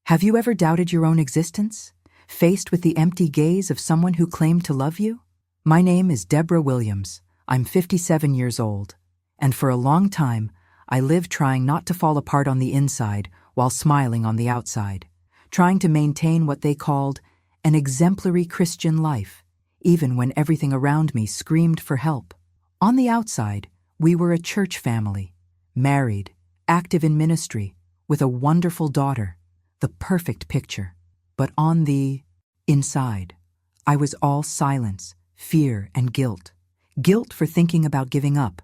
Have you ever doubted your own existence, faced with the empty gaze of someone who claimed to love you? My name is Deborah Williams. I'm 57 years old, and for a long time, I lived trying not to fall apart on the inside while smiling on the outside, trying to maintain what they called an exemplary Christian life, even when everything around me screamed for help. On the outside, we were a church family, married, active in ministry, with a wonderful daughter, the perfect picture. But on the inside, I was all silence, fear, and guilt. Guilt for thinking about giving up,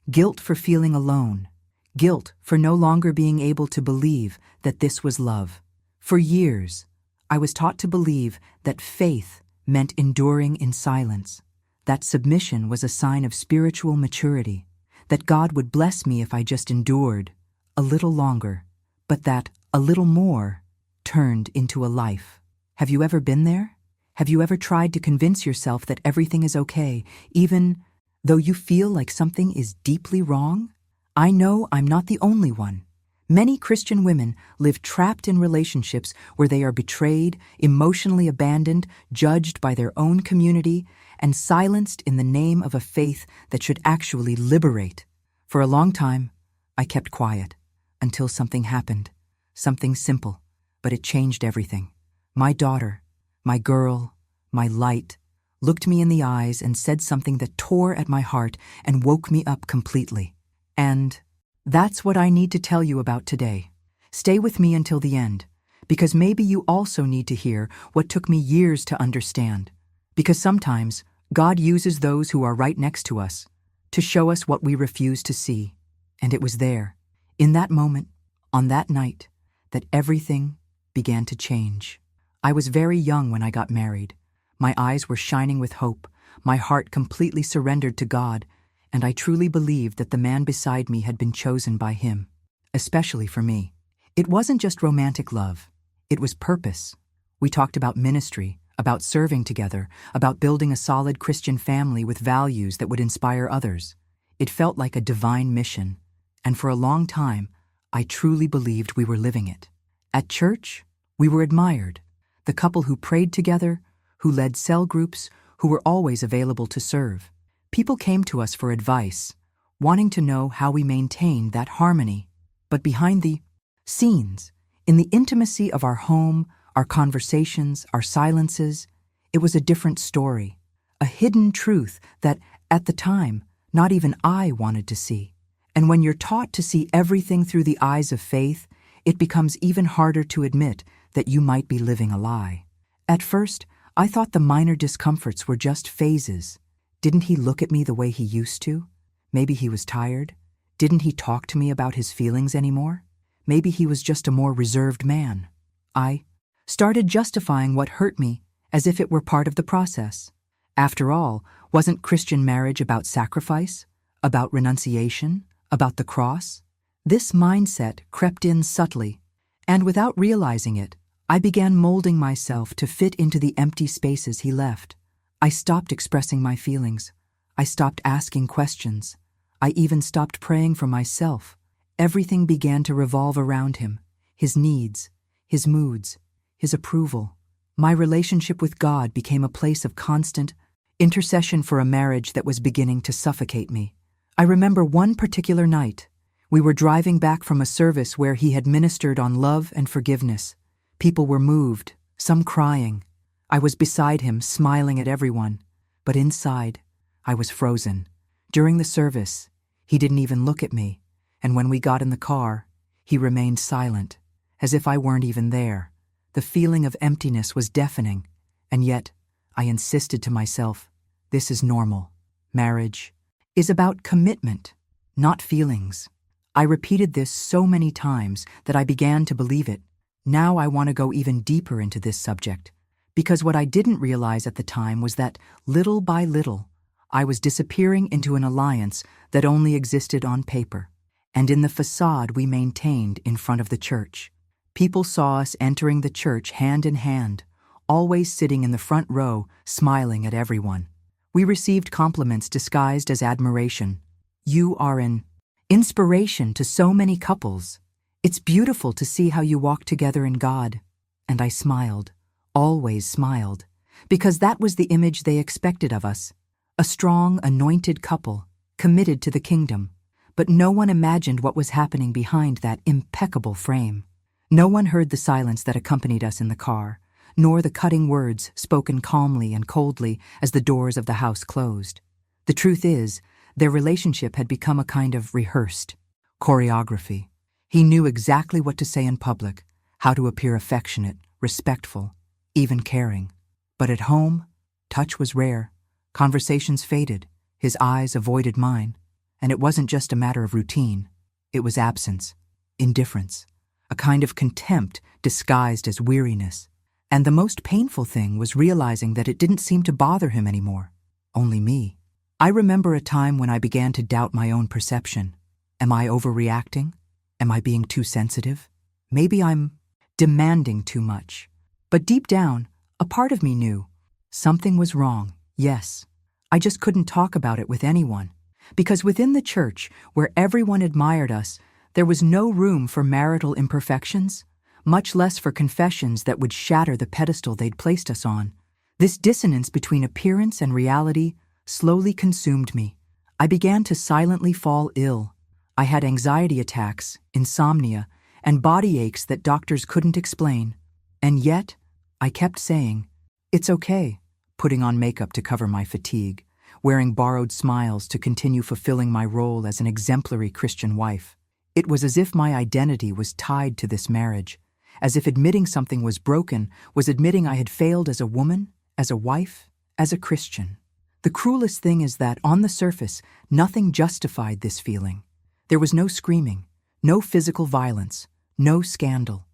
guilt for feeling alone, guilt for no longer being able to believe that this was love. For years, I was taught to believe that faith meant enduring in silence, that submission was a sign of spiritual maturity, that God would bless me if I just endured a little longer, but that a little more turned into a life. Have you ever been there? Have you ever tried to convince yourself that everything is okay, even though you feel like something is deeply wrong? I know I'm not the only one. Many Christian women live trapped in relationships where they are betrayed, emotionally abandoned, judged by their own community, and silenced in the name of a faith that should actually liberate. For a long time, I kept quiet, until something happened. Something simple, but it changed everything. My daughter, my girl, my light, looked me in the eyes and said something that tore at my heart and woke me up completely. And that's what I need to tell you about today. Stay with me until the end, because maybe you also need to hear what took me years to understand. Because sometimes God uses those who are right next to us to show us what we refuse to see. And it was there, in that moment, on that night, that everything began to change. I was very young when I got married. My eyes were shining with hope, my heart completely surrendered to God, and I truly believed that the man beside me had been chosen by Him, especially for me. It wasn't just romantic love, it was purpose. We talked about ministry, about serving together, about building a solid Christian family with values that would inspire others. It felt like a divine mission, and for a long time, I truly believed we were living it. At church, we were admired, the couple who prayed together, who led cell groups, who were always available to serve. People came to us for advice, wanting to know how we maintained that harmony. But behind the scenes, in the intimacy of our home, our conversations, our silences, it was a different story, a hidden truth that, at the time, not even I wanted to see. And when you're taught to see everything through the eyes of faith, it becomes even harder to admit that you might be living a lie. At first, I thought the minor discomforts were just phases. Didn't he look at me the way he used to? Maybe he was tired. Didn't he talk to me about his feelings anymore? Maybe he was just a more reserved man. I started justifying what hurt me as if it were part of the process. After all, wasn't Christian marriage about sacrifice, about renunciation, about the cross? This mindset crept in subtly, and without realizing it, I began molding myself to fit into the empty spaces he left. I stopped expressing my feelings. I stopped asking questions. I even stopped praying for myself. Everything began to revolve around him, his needs, his moods, his approval. My relationship with God became a place of constant intercession for a marriage that was beginning to suffocate me. I remember one particular night. We were driving back from a service where he had ministered on love and forgiveness. People were moved, some crying. I was beside him, smiling at everyone, but inside, I was frozen. During the service, he didn't even look at me, and when we got in the car, he remained silent, as if I weren't even there. The feeling of emptiness was deafening, and yet, I insisted to myself, this is normal. Marriage is about commitment, not feelings. I repeated this so many times that I began to believe it. Now I want to go even deeper into this subject, because what I didn't realize at the time was that, little by little, I was disappearing into an alliance that only existed on paper, and in the facade we maintained in front of the church. People saw us entering the church hand in hand, always sitting in the front row, smiling at everyone. We received compliments disguised as admiration. You are an inspiration to so many couples. It's beautiful to see how you walk together in God. And I smiled, always smiled, because that was the image they expected of us. A strong, anointed couple, committed to the kingdom. But no one imagined what was happening behind that impeccable frame. No one heard the silence that accompanied us in the car, nor the cutting words spoken calmly and coldly as the doors of the house closed. The truth is, their relationship had become a kind of rehearsed choreography. He knew exactly what to say in public, how to appear affectionate, respectful, even caring. But at home, touch was rare, conversations faded, his eyes avoided mine, and it wasn't just a matter of routine. It was absence, indifference, a kind of contempt disguised as weariness. And the most painful thing was realizing that it didn't seem to bother him anymore, only me. I remember a time when I began to doubt my own perception. Am I overreacting? Am I being too sensitive? Maybe I'm demanding too much. But deep down, a part of me knew something was wrong, yes. I just couldn't talk about it with anyone. Because within the church, where everyone admired us, there was no room for marital imperfections, much less for confessions that would shatter the pedestal they'd placed us on. This dissonance between appearance and reality slowly consumed me. I began to silently fall ill. I had anxiety attacks, insomnia, and body aches that doctors couldn't explain. And yet, I kept saying, "It's okay," putting on makeup to cover my fatigue, wearing borrowed smiles to continue fulfilling my role as an exemplary Christian wife. It was as if my identity was tied to this marriage, as if admitting something was broken was admitting I had failed as a woman, as a wife, as a Christian. The cruelest thing is that, on the surface, nothing justified this feeling. There was no screaming, no physical violence, no scandal.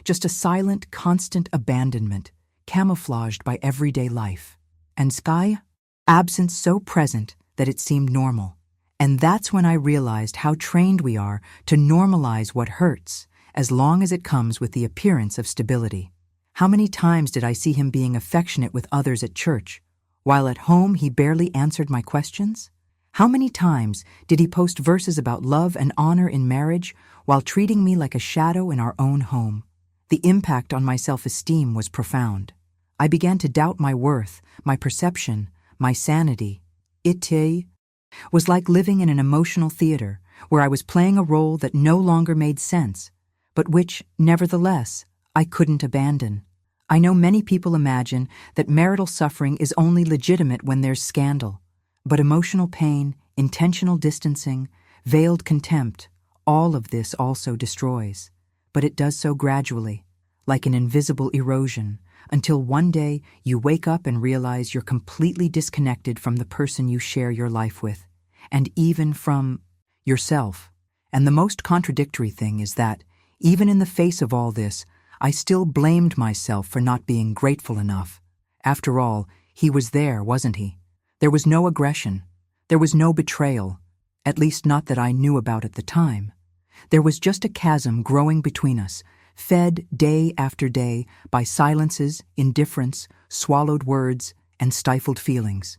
Just a silent, constant abandonment, camouflaged by everyday life. And sky? Absence so present that it seemed normal. And that's when I realized how trained we are to normalize what hurts, as long as it comes with the appearance of stability. How many times did I see him being affectionate with others at church, while at home he barely answered my questions? How many times did he post verses about love and honor in marriage while treating me like a shadow in our own home? The impact on my self-esteem was profound. I began to doubt my worth, my perception, my sanity. It was like living in an emotional theater where I was playing a role that no longer made sense, but which, nevertheless, I couldn't abandon. I know many people imagine that marital suffering is only legitimate when there's scandal, but emotional pain, intentional distancing, veiled contempt, all of this also destroys. But it does so gradually, like an invisible erosion, until one day you wake up and realize you're completely disconnected from the person you share your life with, and even from yourself. And the most contradictory thing is that, even in the face of all this, I still blamed myself for not being grateful enough. After all, he was there, wasn't he? There was no aggression. There was no betrayal, at least not that I knew about at the time. There was just a chasm growing between us, fed day after day by silences, indifference, swallowed words, and stifled feelings.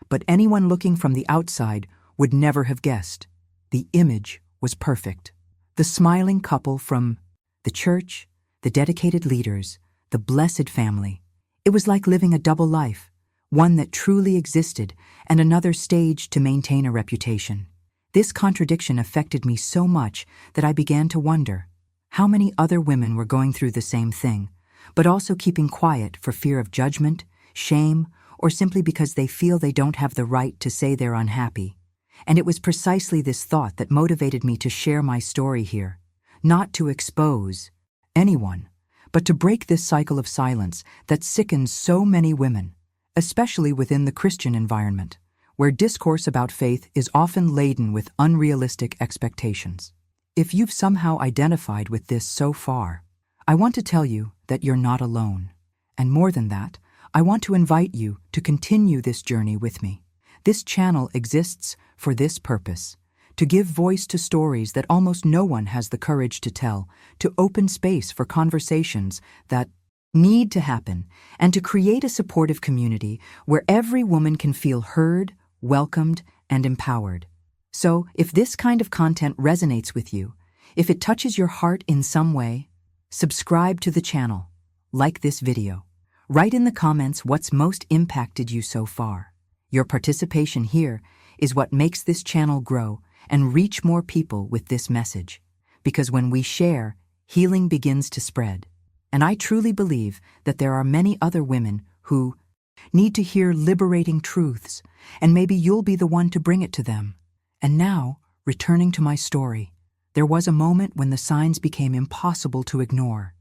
But anyone looking from the outside would never have guessed. The image was perfect. The smiling couple from the church, the dedicated leaders, the blessed family. It was like living a double life, one that truly existed and another staged to maintain a reputation. This contradiction affected me so much that I began to wonder how many other women were going through the same thing, but also keeping quiet for fear of judgment, shame, or simply because they feel they don't have the right to say they're unhappy. And it was precisely this thought that motivated me to share my story here, not to expose anyone, but to break this cycle of silence that sickens so many women, especially within the Christian environment, where discourse about faith is often laden with unrealistic expectations. If you've somehow identified with this so far, I want to tell you that you're not alone. And more than that, I want to invite you to continue this journey with me. This channel exists for this purpose, to give voice to stories that almost no one has the courage to tell, to open space for conversations that need to happen, and to create a supportive community where every woman can feel heard, welcomed, and empowered. So, if this kind of content resonates with you, if it touches your heart in some way, subscribe to the channel, like this video. Write in the comments what's most impacted you so far. Your participation here is what makes this channel grow and reach more people with this message. Because when we share, healing begins to spread. And I truly believe that there are many other women who need to hear liberating truths, and maybe you'll be the one to bring it to them. And now, returning to my story, there was a moment when the signs became impossible to ignore.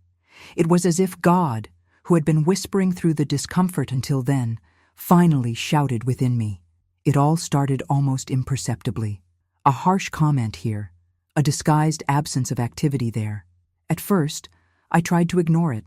It was as if God, who had been whispering through the discomfort until then, finally shouted within me. It all started almost imperceptibly. A harsh comment here, a disguised absence of activity there. At first, I tried to ignore it.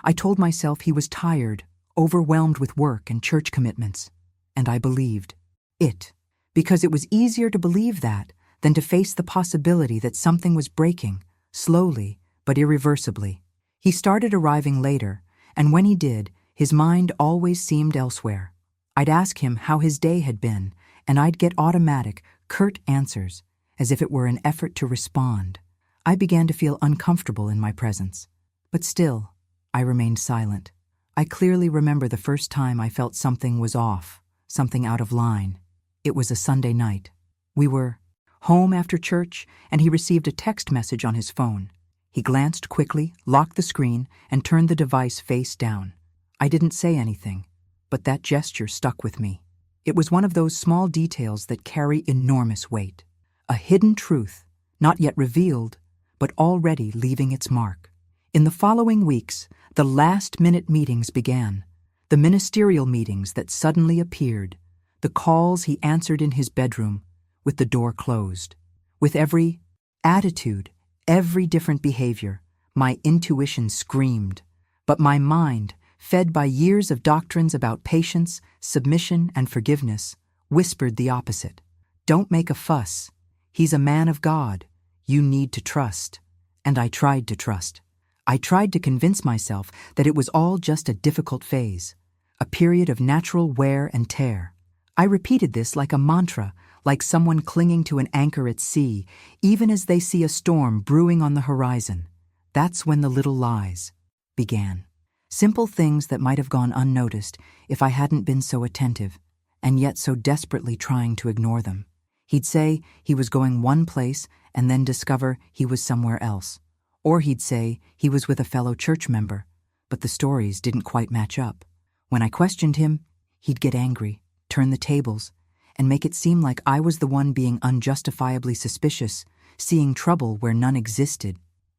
I told myself he was tired, overwhelmed with work and church commitments. And I believed it, because it was easier to believe that than to face the possibility that something was breaking, slowly but irreversibly. He started arriving later, and when he did, his mind always seemed elsewhere. I'd ask him how his day had been, and I'd get automatic, curt answers, as if it were an effort to respond. I began to feel uncomfortable in my presence. But still, I remained silent. I clearly remember the first time I felt something was off, something out of line. It was a Sunday night. We were home after church, and he received a text message on his phone. He glanced quickly, locked the screen, and turned the device face down. I didn't say anything, but that gesture stuck with me. It was one of those small details that carry enormous weight. A hidden truth, not yet revealed, but already leaving its mark. In the following weeks, the last-minute meetings began. The ministerial meetings that suddenly appeared. The calls he answered in his bedroom, with the door closed. With every attitude, every different behavior, my intuition screamed. But my mind, fed by years of doctrines about patience, submission, and forgiveness, whispered the opposite. Don't make a fuss. He's a man of God. You need to trust. And I tried to trust. I tried to convince myself that it was all just a difficult phase, a period of natural wear and tear. I repeated this like a mantra, like someone clinging to an anchor at sea, even as they see a storm brewing on the horizon. That's when the little lies began. Simple things that might have gone unnoticed if I hadn't been so attentive, and yet so desperately trying to ignore them. He'd say he was going one place and then discover he was somewhere else. Or he'd say he was with a fellow church member, but the stories didn't quite match up. When I questioned him, he'd get angry, turn the tables, and make it seem like I was the one being unjustifiably suspicious, seeing trouble where none existed.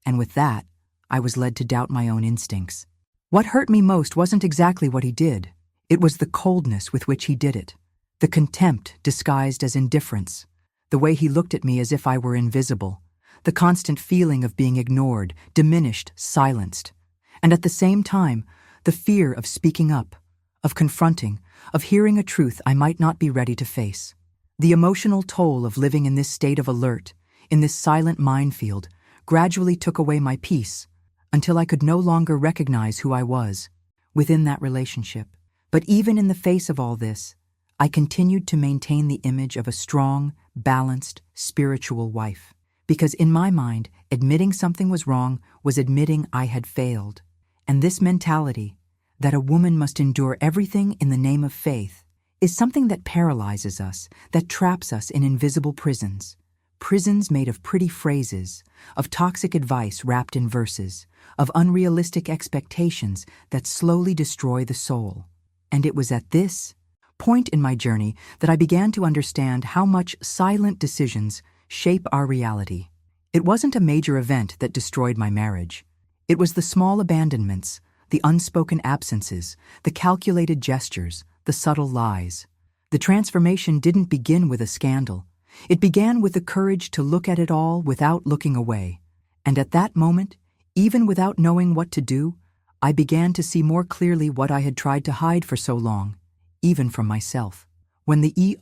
And with that, I was led to doubt my own instincts. What hurt me most wasn't exactly what he did. It was the coldness with which he did it. The contempt disguised as indifference. The way he looked at me as if I were invisible. The constant feeling of being ignored, diminished, silenced. And at the same time, the fear of speaking up, of confronting, of hearing a truth I might not be ready to face. The emotional toll of living in this state of alert, in this silent minefield, gradually took away my peace, until I could no longer recognize who I was within that relationship. But even in the face of all this, I continued to maintain the image of a strong, balanced, spiritual wife. Because in my mind, admitting something was wrong was admitting I had failed. And this mentality, that a woman must endure everything in the name of faith, is something that paralyzes us, that traps us in invisible prisons. Prisons made of pretty phrases, of toxic advice wrapped in verses, of unrealistic expectations that slowly destroy the soul. And it was at this point in my journey that I began to understand how much silent decisions shape our reality. It wasn't a major event that destroyed my marriage. It was the small abandonments, the unspoken absences, the calculated gestures, the subtle lies. The transformation didn't begin with a scandal. It began with the courage to look at it all without looking away. And at that moment, even without knowing what to do, I began to see more clearly what I had tried to hide for so long, even from myself. When the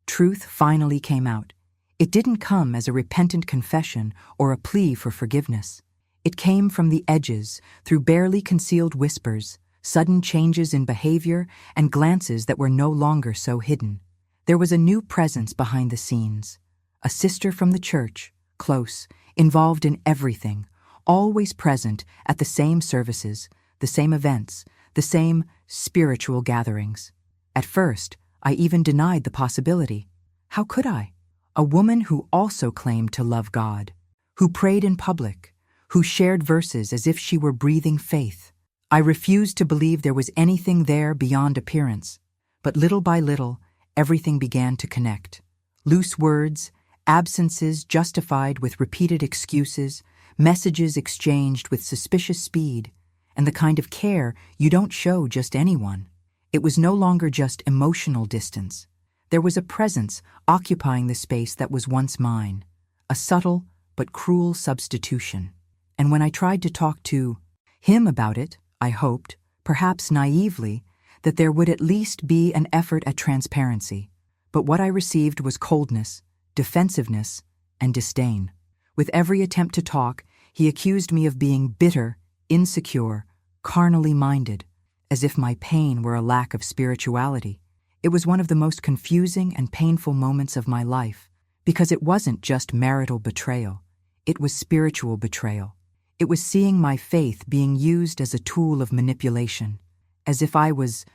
truth finally came out, it didn't come as a repentant confession or a plea for forgiveness. It came from the edges, through barely concealed whispers, sudden changes in behavior, and glances that were no longer so hidden. There was a new presence behind the scenes. A sister from the church, close, involved in everything, always present at the same services, the same events, the same spiritual gatherings. At first, I even denied the possibility. How could I? A woman who also claimed to love God, who prayed in public, who shared verses as if she were breathing faith. I refused to believe there was anything there beyond appearance. But little by little, everything began to connect. Loose words, absences justified with repeated excuses, messages exchanged with suspicious speed, and the kind of care you don't show just anyone. It was no longer just emotional distance. There was a presence occupying the space that was once mine, a subtle but cruel substitution. And when I tried to talk to him about it, I hoped, perhaps naively, that there would at least be an effort at transparency. But what I received was coldness, defensiveness, and disdain. With every attempt to talk, he accused me of being bitter, insecure, carnally minded, as if my pain were a lack of spirituality. It was one of the most confusing and painful moments of my life, because it wasn't just marital betrayal. It was spiritual betrayal. It was seeing my faith being used as a tool of manipulation, as if I was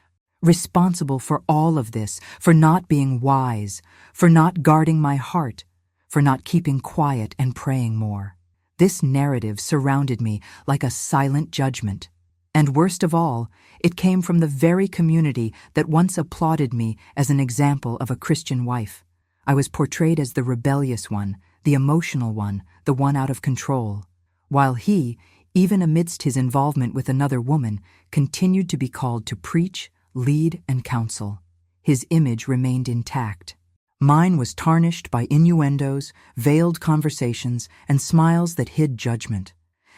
responsible for all of this, for not being wise, for not guarding my heart, for not keeping quiet and praying more. This narrative surrounded me like a silent judgment. And worst of all, it came from the very community that once applauded me as an example of a Christian wife. I was portrayed as the rebellious one, the emotional one, the one out of control, while he, even amidst his involvement with another woman, continued to be called to preach, lead, and counsel. His image remained intact. Mine was tarnished by innuendos, veiled conversations, and smiles that hid judgment.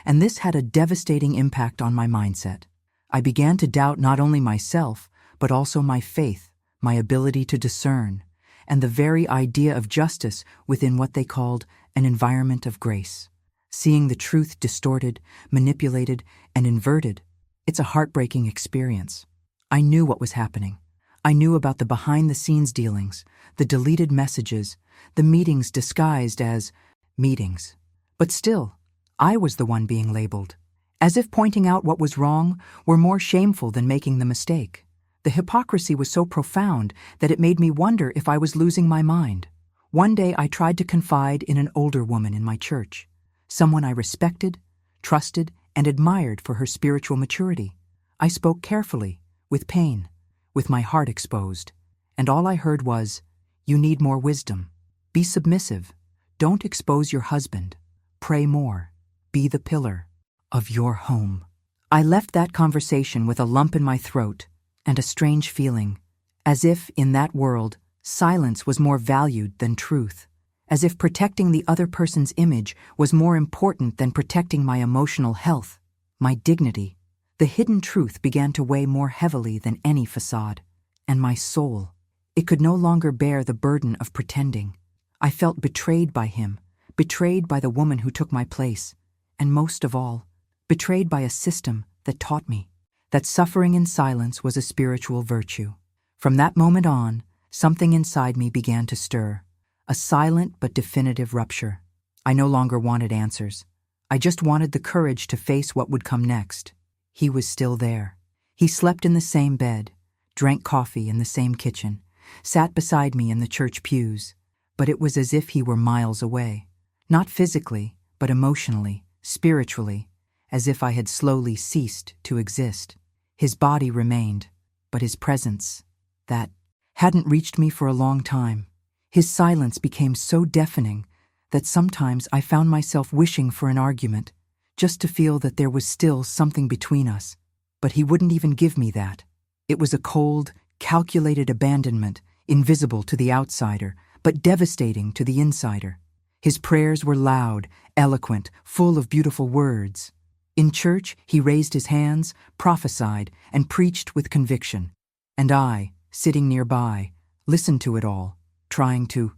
And this had a devastating impact on my mindset. I began to doubt not only myself, but also my faith, my ability to discern, and the very idea of justice within what they called an environment of grace. Seeing the truth distorted, manipulated, and inverted, it's a heartbreaking experience. I knew what was happening. I knew about the behind-the-scenes dealings, the deleted messages, the meetings disguised as meetings. But still, I was the one being labeled, as if pointing out what was wrong were more shameful than making the mistake. The hypocrisy was so profound that it made me wonder if I was losing my mind. One day I tried to confide in an older woman in my church, someone I respected, trusted, and admired for her spiritual maturity. I spoke carefully, with pain, with my heart exposed, and all I heard was, "You need more wisdom. Be submissive. Don't expose your husband. Pray more. Be the pillar of your home." I left that conversation with a lump in my throat and a strange feeling, as if, in that world, silence was more valued than truth, as if protecting the other person's image was more important than protecting my emotional health, my dignity. The hidden truth began to weigh more heavily than any facade, and my soul, it could no longer bear the burden of pretending. I felt betrayed by him, betrayed by the woman who took my place, and most of all, betrayed by a system that taught me that suffering in silence was a spiritual virtue. From that moment on, something inside me began to stir, a silent but definitive rupture. I no longer wanted answers. I just wanted the courage to face what would come next. He was still there. He slept in the same bed, drank coffee in the same kitchen, sat beside me in the church pews, but it was as if he were miles away. Not physically, but emotionally, spiritually, as if I had slowly ceased to exist. His body remained, but his presence, that hadn't reached me for a long time. His silence became so deafening that sometimes I found myself wishing for an argument, just to feel that there was still something between us. But he wouldn't even give me that. It was a cold, calculated abandonment, invisible to the outsider, but devastating to the insider. His prayers were loud, eloquent, full of beautiful words. In church, he raised his hands, prophesied, and preached with conviction. And I, sitting nearby, listened to it all, trying to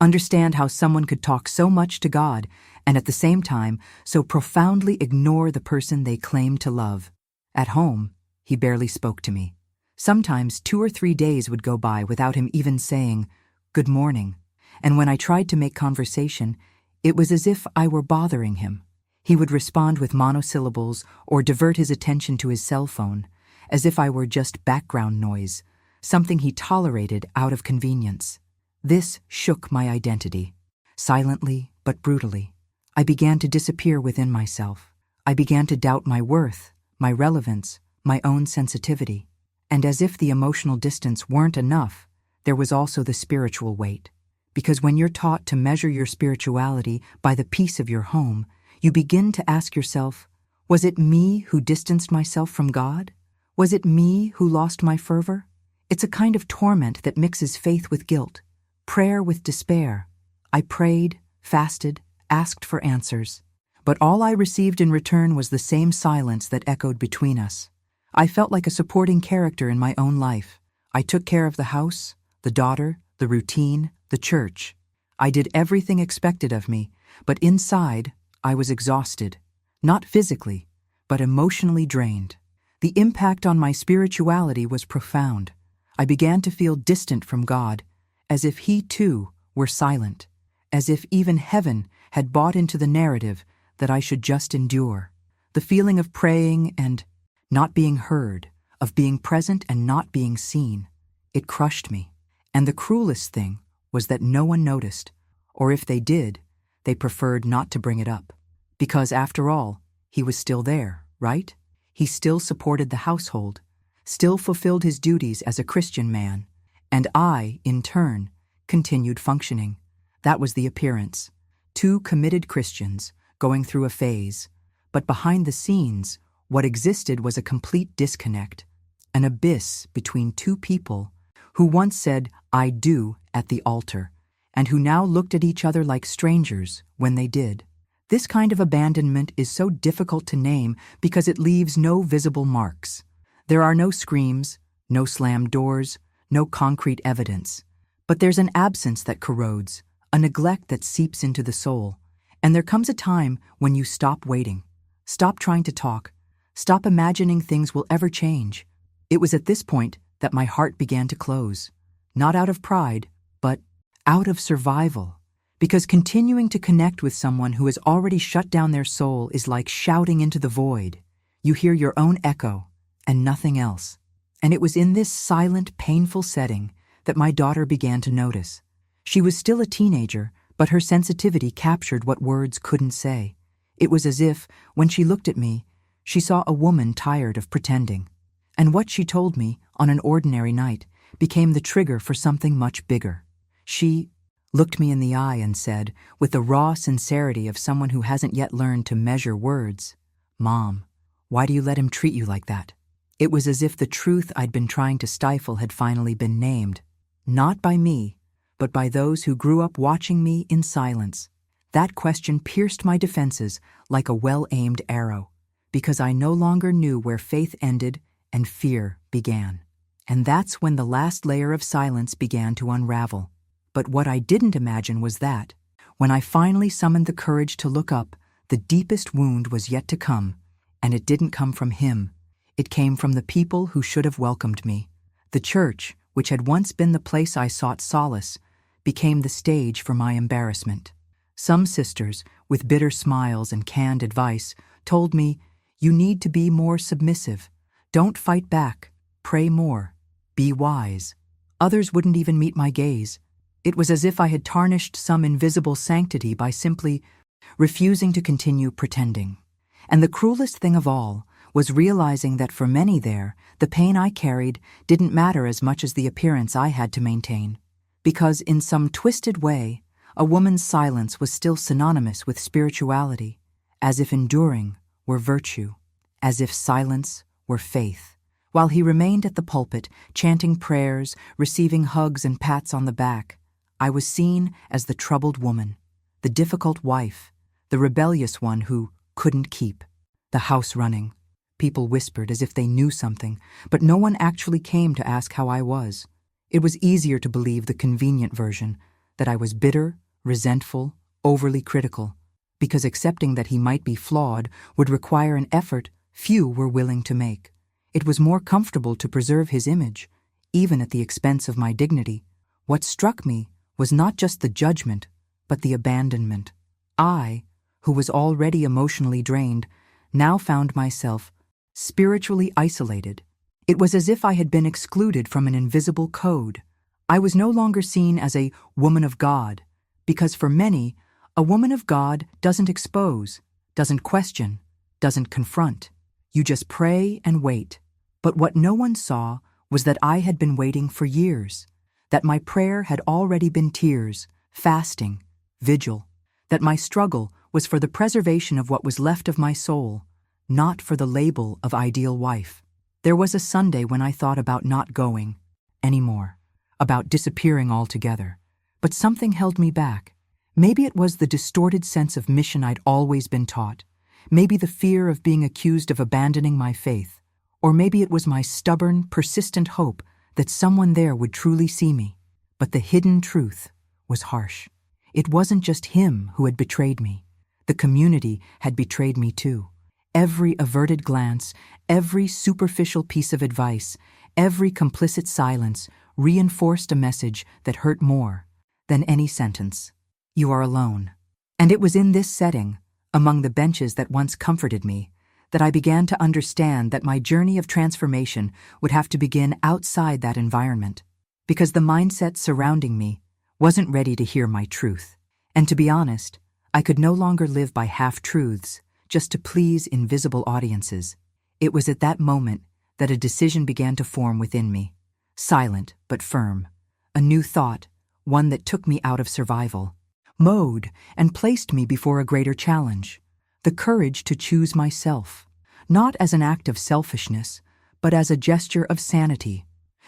understand how someone could talk so much to God and at the same time so profoundly ignore the person they claimed to love. At home, he barely spoke to me. Sometimes 2 or 3 days would go by without him even saying, "Good morning." And when I tried to make conversation, it was as if I were bothering him. He would respond with monosyllables or divert his attention to his cell phone, as if I were just background noise, something he tolerated out of convenience. This shook my identity. Silently but brutally, I began to disappear within myself. I began to doubt my worth, my relevance, my own sensitivity. And as if the emotional distance weren't enough, there was also the spiritual weight. Because when you're taught to measure your spirituality by the peace of your home, you begin to ask yourself, was it me who distanced myself from God? Was it me who lost my fervor? It's a kind of torment that mixes faith with guilt, prayer with despair. I prayed, fasted, asked for answers, but all I received in return was the same silence that echoed between us. I felt like a supporting character in my own life. I took care of the house, the daughter, the routine, the church. I did everything expected of me, but inside, I was exhausted, not physically, but emotionally drained. The impact on my spirituality was profound. I began to feel distant from God, as if He too were silent, as if even heaven had bought into the narrative that I should just endure. The feeling of praying and not being heard, of being present and not being seen, it crushed me. And the cruelest thing was that no one noticed, or if they did, they preferred not to bring it up. Because after all, He was still there, right? He still supported the household, still fulfilled his duties as a Christian man, and I, in turn, continued functioning. That was the appearance. Two committed Christians, going through a phase, but behind the scenes, what existed was a complete disconnect, an abyss between two people who once said, "I do," at the altar, and who now looked at each other like strangers when they did. This kind of abandonment is so difficult to name because it leaves no visible marks. There are no screams, no slammed doors, no concrete evidence. But there's an absence that corrodes, a neglect that seeps into the soul. And there comes a time when you stop waiting, stop trying to talk, stop imagining things will ever change. It was at this point that my heart began to close, not out of pride, but out of survival. Because continuing to connect with someone who has already shut down their soul is like shouting into the void. You hear your own echo and nothing else. And it was in this silent, painful setting that my daughter began to notice. She was still a teenager, but her sensitivity captured what words couldn't say. It was as if, when she looked at me, she saw a woman tired of pretending. And what she told me on an ordinary night became the trigger for something much bigger. She looked me in the eye and said, with the raw sincerity of someone who hasn't yet learned to measure words, "Mom, why do you let him treat you like that?" It was as if the truth I'd been trying to stifle had finally been named, not by me, but by those who grew up watching me in silence. That question pierced my defenses like a well-aimed arrow, because I no longer knew where faith ended and fear began. And that's when the last layer of silence began to unravel. But what I didn't imagine was that, when I finally summoned the courage to look up, the deepest wound was yet to come, and it didn't come from him. It came from the people who should have welcomed me. The church, which had once been the place I sought solace, became the stage for my embarrassment. Some sisters, with bitter smiles and canned advice, told me, "You need to be more submissive. Don't fight back. Pray more. Be wise." Others wouldn't even meet my gaze. It was as if I had tarnished some invisible sanctity by simply refusing to continue pretending. And the cruelest thing of all was realizing that for many there, the pain I carried didn't matter as much as the appearance I had to maintain. Because in some twisted way, a woman's silence was still synonymous with spirituality, as if enduring were virtue, as if silence were faith. While he remained at the pulpit, chanting prayers, receiving hugs and pats on the back, I was seen as the troubled woman, the difficult wife, the rebellious one who couldn't keep the house running. People whispered as if they knew something, but no one actually came to ask how I was. It was easier to believe the convenient version, that I was bitter, resentful, overly critical, because accepting that he might be flawed would require an effort few were willing to make. It was more comfortable to preserve his image, even at the expense of my dignity. What struck me was not just the judgment, but the abandonment. I, who was already emotionally drained, now found myself spiritually isolated. It was as if I had been excluded from an invisible code. I was no longer seen as a woman of God, because for many, a woman of God doesn't expose, doesn't question, doesn't confront. You just pray and wait. But what no one saw was that I had been waiting for years, that my prayer had already been tears, fasting, vigil, that my struggle was for the preservation of what was left of my soul, not for the label of ideal wife. There was a Sunday when I thought about not going anymore, about disappearing altogether, but something held me back. Maybe it was the distorted sense of mission I'd always been taught, maybe the fear of being accused of abandoning my faith, or maybe it was my stubborn, persistent hope that someone there would truly see me. But the hidden truth was harsh. It wasn't just him who had betrayed me. The community had betrayed me too. Every averted glance, every superficial piece of advice, every complicit silence reinforced a message that hurt more than any sentence. You are alone. And it was in this setting, among the benches that once comforted me, that I began to understand that my journey of transformation would have to begin outside that environment, because the mindset surrounding me wasn't ready to hear my truth. And to be honest, I could no longer live by half-truths just to please invisible audiences. It was at that moment that a decision began to form within me, silent but firm, a new thought, one that took me out of survival mode and placed me before a greater challenge, the courage to choose myself, not as an act of selfishness, but as a gesture of sanity.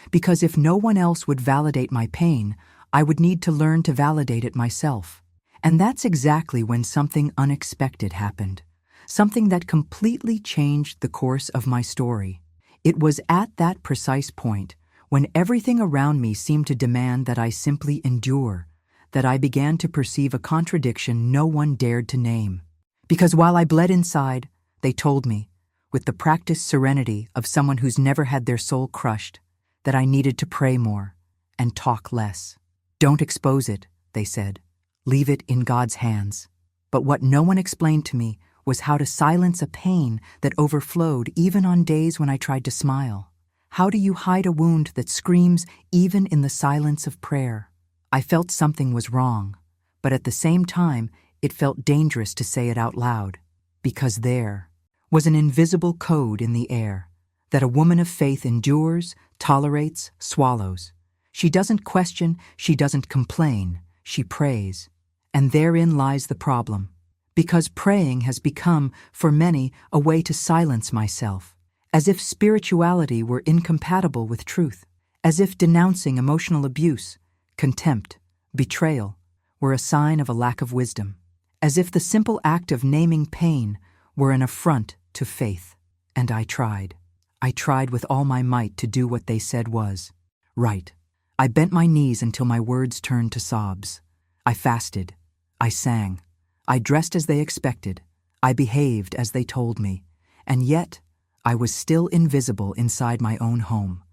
Because if no one else would validate my pain, I would need to learn to validate it myself. And that's exactly when something unexpected happened, something that completely changed the course of my story. It was at that precise point, when everything around me seemed to demand that I simply endure, that I began to perceive a contradiction no one dared to name. Because while I bled inside, they told me, with the practiced serenity of someone who's never had their soul crushed, that I needed to pray more and talk less. Don't expose it, they said. Leave it in God's hands. But what no one explained to me was how to silence a pain that overflowed even on days when I tried to smile. How do you hide a wound that screams even in the silence of prayer? I felt something was wrong, but at the same time, it felt dangerous to say it out loud, because there was an invisible code in the air, that a woman of faith endures, tolerates, swallows. She doesn't question, she doesn't complain, she prays. And therein lies the problem, because praying has become, for many, a way to silence myself, as if spirituality were incompatible with truth, as if denouncing emotional abuse, contempt, betrayal were a sign of a lack of wisdom, as if the simple act of naming pain were an affront to faith. And I tried. I tried with all my might to do what they said was right. I bent my knees until my words turned to sobs. I fasted. I sang. I dressed as they expected. I behaved as they told me. And yet, I was still invisible inside my own home.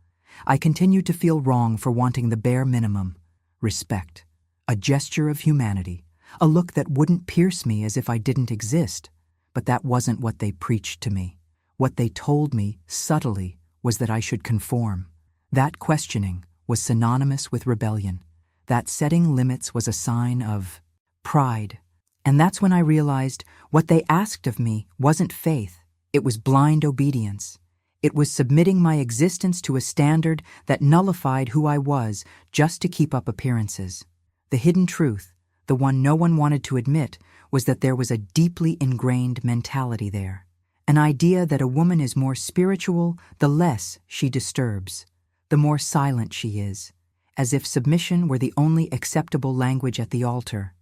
I continued to feel wrong for wanting the bare minimum: respect, a gesture of humanity, a look that wouldn't pierce me as if I didn't exist. But that wasn't what they preached to me. What they told me, subtly, was that I should conform. That questioning was synonymous with rebellion. That setting limits was a sign of pride. And that's when I realized what they asked of me wasn't faith. It was blind obedience. It was submitting my existence to a standard that nullified who I was just to keep up appearances. The hidden truth, the one no one wanted to admit, was that there was a deeply ingrained mentality there. An idea that a woman is more spiritual the less she disturbs, the more silent she is, as if submission were the only acceptable language at the altar.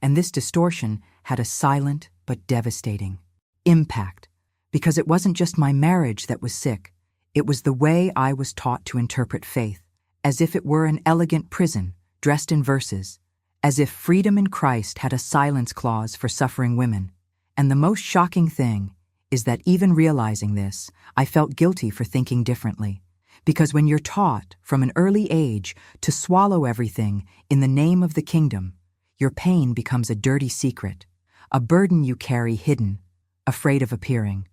And this distortion had a silent but devastating impact, because it wasn't just my marriage that was sick, it was the way I was taught to interpret faith, as if it were an elegant prison dressed in verses, as if freedom in Christ had a silence clause for suffering women. And the most shocking thing is that even realizing this, I felt guilty for thinking differently. Because when you're taught from an early age to swallow everything in the name of the kingdom, your pain becomes a dirty secret, a burden you carry hidden, afraid of appearing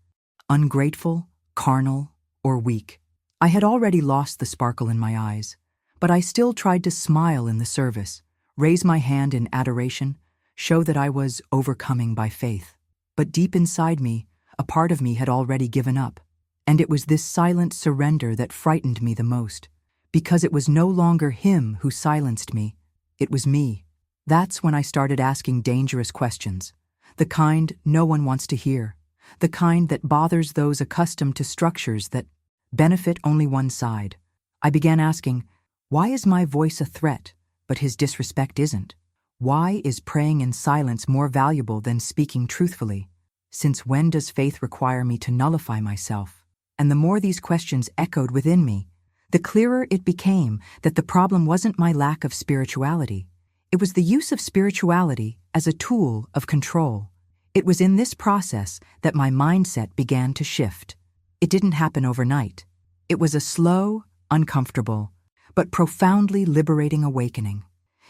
ungrateful, carnal, or weak. I had already lost the sparkle in my eyes, but I still tried to smile in the service, raise my hand in adoration, show that I was overcoming by faith. But deep inside me, a part of me had already given up, and it was this silent surrender that frightened me the most, because it was no longer him who silenced me, it was me. That's when I started asking dangerous questions, the kind no one wants to hear, the kind that bothers those accustomed to structures that benefit only one side. I began asking, why is my voice a threat, but his disrespect isn't? Why is praying in silence more valuable than speaking truthfully? Since when does faith require me to nullify myself? And the more these questions echoed within me, the clearer it became that the problem wasn't my lack of spirituality. It was the use of spirituality as a tool of control. It was in this process that my mindset began to shift. It didn't happen overnight. It was a slow, uncomfortable, but profoundly liberating awakening.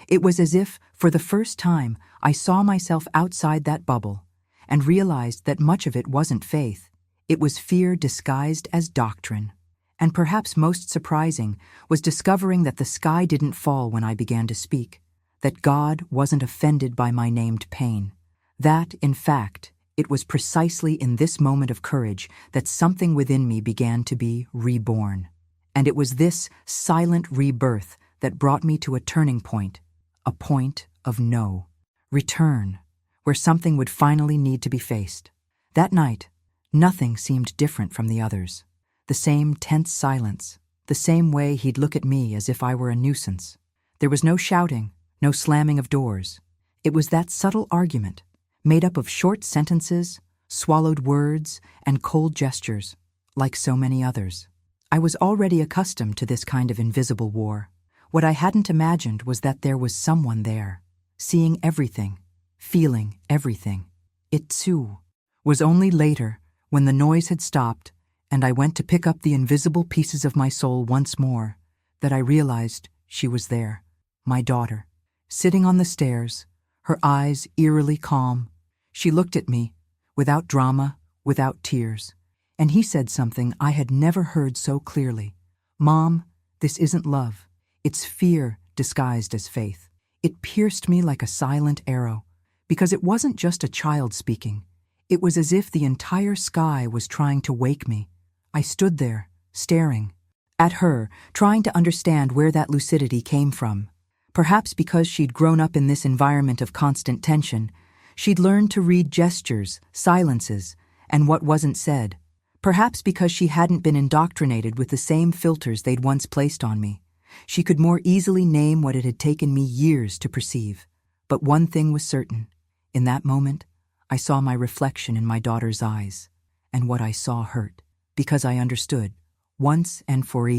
It was as if, for the first time, I saw myself outside that bubble and realized that much of it wasn't faith. It was fear disguised as doctrine. And perhaps most surprising was discovering that the sky didn't fall when I began to speak, that God wasn't offended by my named pain. That, in fact, it was precisely in this moment of courage that something within me began to be reborn. And it was this silent rebirth that brought me to a turning point, a point of no return, where something would finally need to be faced. That night, nothing seemed different from the others. The same tense silence, the same way he'd look at me as if I were a nuisance. There was no shouting, no slamming of doors. It was that subtle argument, made up of short sentences, swallowed words, and cold gestures, like so many others. I was already accustomed to this kind of invisible war. What I hadn't imagined was that there was someone there, seeing everything, feeling everything. It, too, was only later, when the noise had stopped, and I went to pick up the invisible pieces of my soul once more, that I realized she was there, my daughter, sitting on the stairs, her eyes eerily calm. She looked at me, without drama, without tears, and he said something I had never heard so clearly. Mom, this isn't love. It's fear disguised as faith. It pierced me like a silent arrow, because it wasn't just a child speaking. It was as if the entire sky was trying to wake me. I stood there, staring at her, trying to understand where that lucidity came from. Perhaps because she'd grown up in this environment of constant tension, she'd learned to read gestures, silences, and what wasn't said. Perhaps because she hadn't been indoctrinated with the same filters they'd once placed on me. She could more easily name what it had taken me years to perceive. But one thing was certain. In that moment, I saw my reflection in my daughter's eyes, and what I saw hurt, because I understood, once and for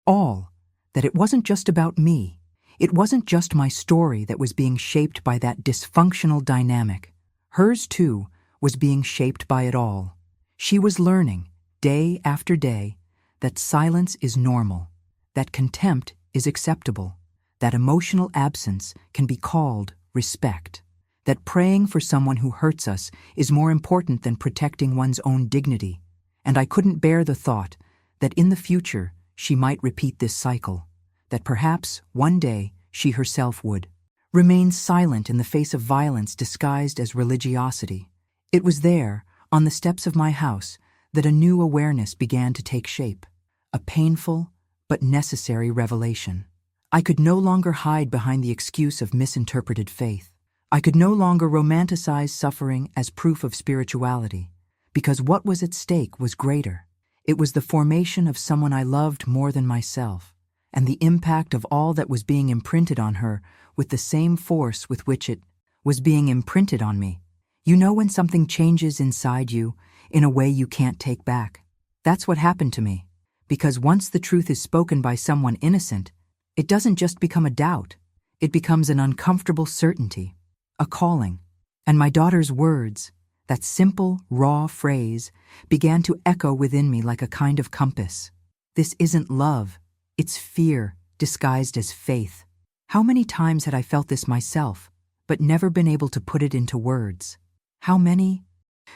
all, that it wasn't just about me. It wasn't just my story that was being shaped by that dysfunctional dynamic. Hers, too, was being shaped by it all. She was learning, day after day, that silence is normal, that contempt is acceptable, that emotional absence can be called respect, that praying for someone who hurts us is more important than protecting one's own dignity. And I couldn't bear the thought that in the future she might repeat this cycle, that perhaps one day she herself would remain silent in the face of violence disguised as religiosity. It was there, on the steps of my house, that a new awareness began to take shape, a painful but necessary revelation. I could no longer hide behind the excuse of misinterpreted faith. I could no longer romanticize suffering as proof of spirituality, because what was at stake was greater. It was the formation of someone I loved more than myself, and the impact of all that was being imprinted on her with the same force with which it was being imprinted on me. You know when something changes inside you in a way you can't take back? That's what happened to me, because once the truth is spoken by someone innocent, it doesn't just become a doubt, it becomes an uncomfortable certainty, a calling. And my daughter's words, that simple, raw phrase, began to echo within me like a kind of compass. This isn't love, it's fear disguised as faith. How many times had I felt this myself, but never been able to put it into words? How many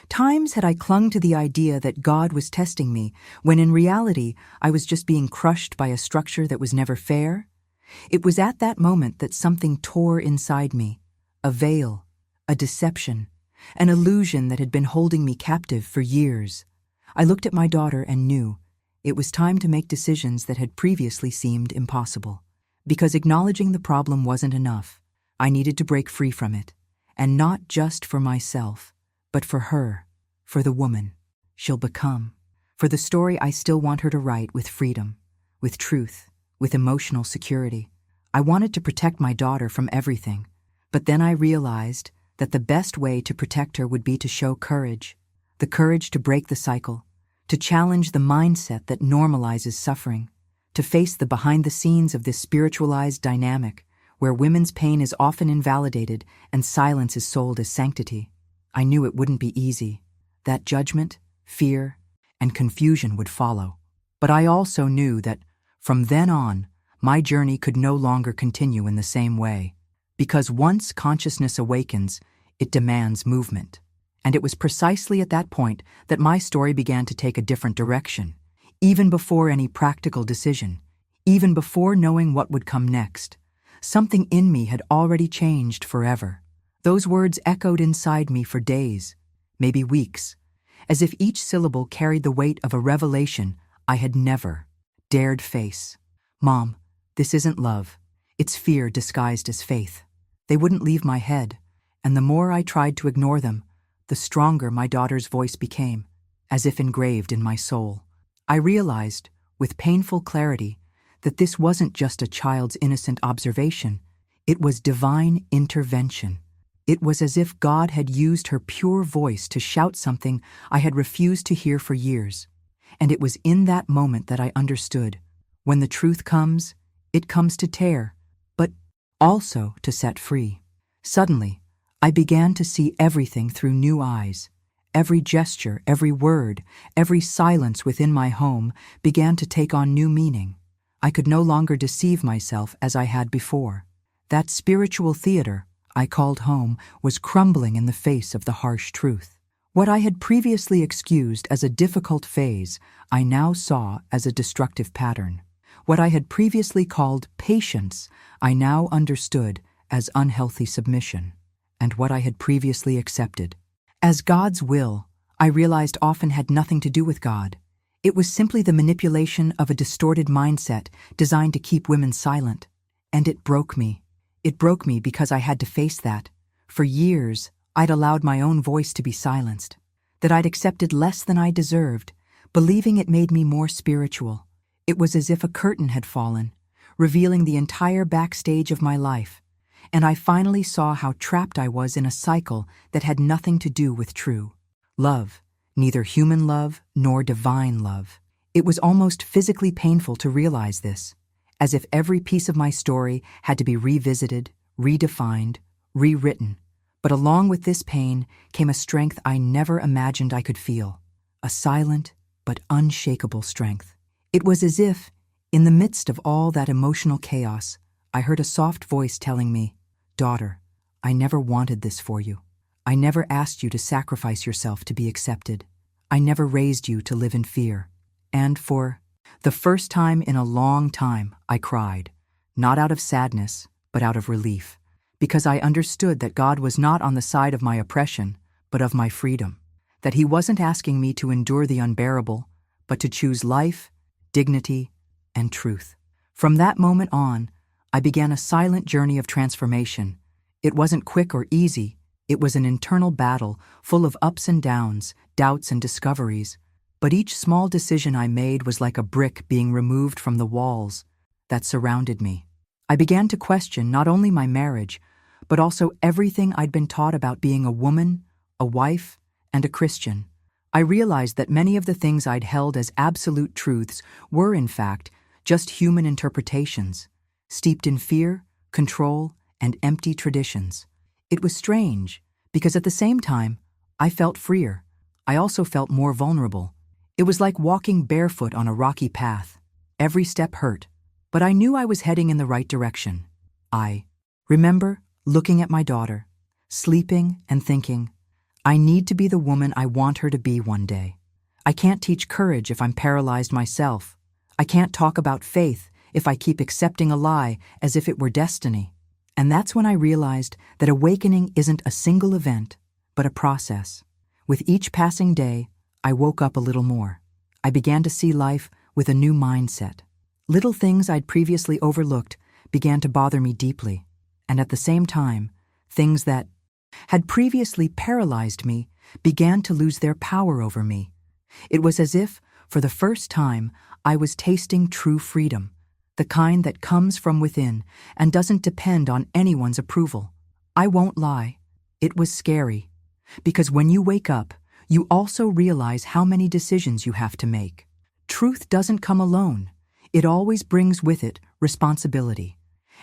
times had I clung to the idea that God was testing me, when in reality I was just being crushed by a structure that was never fair? It was at that moment that something tore inside me, a veil, a deception, an illusion that had been holding me captive for years. I looked at my daughter and knew it was time to make decisions that had previously seemed impossible. Because acknowledging the problem wasn't enough, I needed to break free from it, and not just for myself, but for her, for the woman she'll become, for the story I still want her to write with freedom, with truth, with emotional security. I wanted to protect my daughter from everything, but then I realized that the best way to protect her would be to show courage, the courage to break the cycle, to challenge the mindset that normalizes suffering, to face the behind the scenes of this spiritualized dynamic where women's pain is often invalidated and silence is sold as sanctity. I knew it wouldn't be easy, that judgment, fear, and confusion would follow. But I also knew that, from then on, my journey could no longer continue in the same way. Because once consciousness awakens, it demands movement. And it was precisely at that point that my story began to take a different direction, even before any practical decision, even before knowing what would come next. Something in me had already changed forever. Those words echoed inside me for days, maybe weeks, as if each syllable carried the weight of a revelation I had never dared face. Mom, this isn't love. It's fear disguised as faith. They wouldn't leave my head, and the more I tried to ignore them, the stronger my daughter's voice became, as if engraved in my soul. I realized, with painful clarity, that this wasn't just a child's innocent observation. It was divine intervention. It was as if God had used her pure voice to shout something I had refused to hear for years. And it was in that moment that I understood. When the truth comes, it comes to tear, but also to set free. Suddenly, I began to see everything through new eyes. Every gesture, every word, every silence within my home began to take on new meaning. I could no longer deceive myself as I had before. That spiritual theater I called home was crumbling in the face of the harsh truth. What I had previously excused as a difficult phase, I now saw as a destructive pattern. What I had previously called patience, I now understood as unhealthy submission. And what I had previously accepted as God's will, I realized often had nothing to do with God. It was simply the manipulation of a distorted mindset designed to keep women silent. And it broke me. It broke me because I had to face that. For years, I'd allowed my own voice to be silenced, that I'd accepted less than I deserved, believing it made me more spiritual. It was as if a curtain had fallen, revealing the entire backstage of my life, and I finally saw how trapped I was in a cycle that had nothing to do with true love, neither human love nor divine love. It was almost physically painful to realize this, as if every piece of my story had to be revisited, redefined, rewritten. But along with this pain came a strength I never imagined I could feel, a silent but unshakable strength. It was as if, in the midst of all that emotional chaos, I heard a soft voice telling me, "Daughter, I never wanted this for you. I never asked you to sacrifice yourself to be accepted. I never raised you to live in fear." And for the first time in a long time, I cried, not out of sadness, but out of relief, because I understood that God was not on the side of my oppression, but of my freedom, that He wasn't asking me to endure the unbearable, but to choose life, dignity, and truth. From that moment on, I began a silent journey of transformation. It wasn't quick or easy. It was an internal battle full of ups and downs, doubts and discoveries. But each small decision I made was like a brick being removed from the walls that surrounded me. I began to question not only my marriage, but also everything I'd been taught about being a woman, a wife, and a Christian. I realized that many of the things I'd held as absolute truths were, in fact, just human interpretations, steeped in fear, control, and empty traditions. It was strange, because at the same time, I felt freer. I also felt more vulnerable. It was like walking barefoot on a rocky path. Every step hurt, but I knew I was heading in the right direction. I remember looking at my daughter, sleeping and thinking, I need to be the woman I want her to be one day. I can't teach courage if I'm paralyzed myself. I can't talk about faith if I keep accepting a lie as if it were destiny. And that's when I realized that awakening isn't a single event, but a process. With each passing day, I woke up a little more. I began to see life with a new mindset. Little things I'd previously overlooked began to bother me deeply, and at the same time, things that had previously paralyzed me began to lose their power over me. It was as if, for the first time, I was tasting true freedom, the kind that comes from within and doesn't depend on anyone's approval. I won't lie, it was scary, because when you wake up, you also realize how many decisions you have to make. Truth doesn't come alone. It always brings with it responsibility.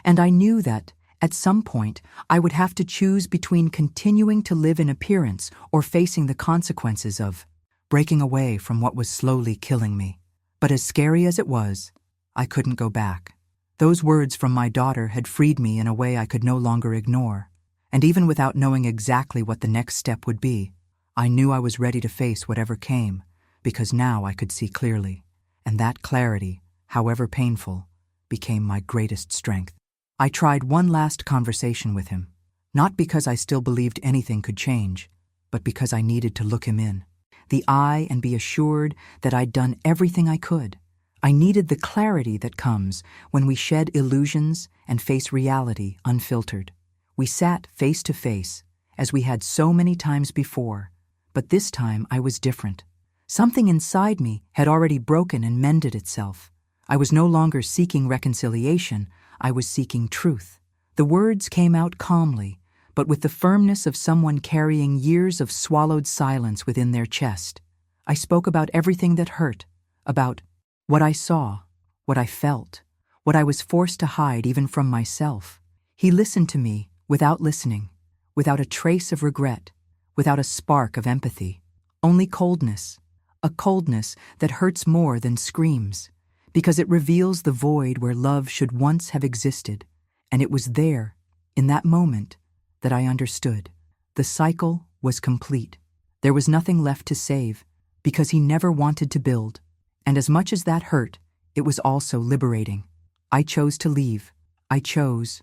And I knew that, at some point, I would have to choose between continuing to live in appearance or facing the consequences of breaking away from what was slowly killing me. But as scary as it was, I couldn't go back. Those words from my daughter had freed me in a way I could no longer ignore. And even without knowing exactly what the next step would be, I knew I was ready to face whatever came, because now I could see clearly. And that clarity, however painful, became my greatest strength. I tried one last conversation with him, not because I still believed anything could change, but because I needed to look him in the eye and be assured that I'd done everything I could. I needed the clarity that comes when we shed illusions and face reality unfiltered. We sat face to face, as we had so many times before, but this time I was different. Something inside me had already broken and mended itself. I was no longer seeking reconciliation, I was seeking truth. The words came out calmly, but with the firmness of someone carrying years of swallowed silence within their chest. I spoke about everything that hurt, about what I saw, what I felt, what I was forced to hide even from myself. He listened to me without listening, without a trace of regret, without a spark of empathy. Only coldness, a coldness that hurts more than screams, because it reveals the void where love should once have existed. And it was there, in that moment, that I understood. The cycle was complete. There was nothing left to save, because he never wanted to build. And as much as that hurt, it was also liberating. I chose to leave. I chose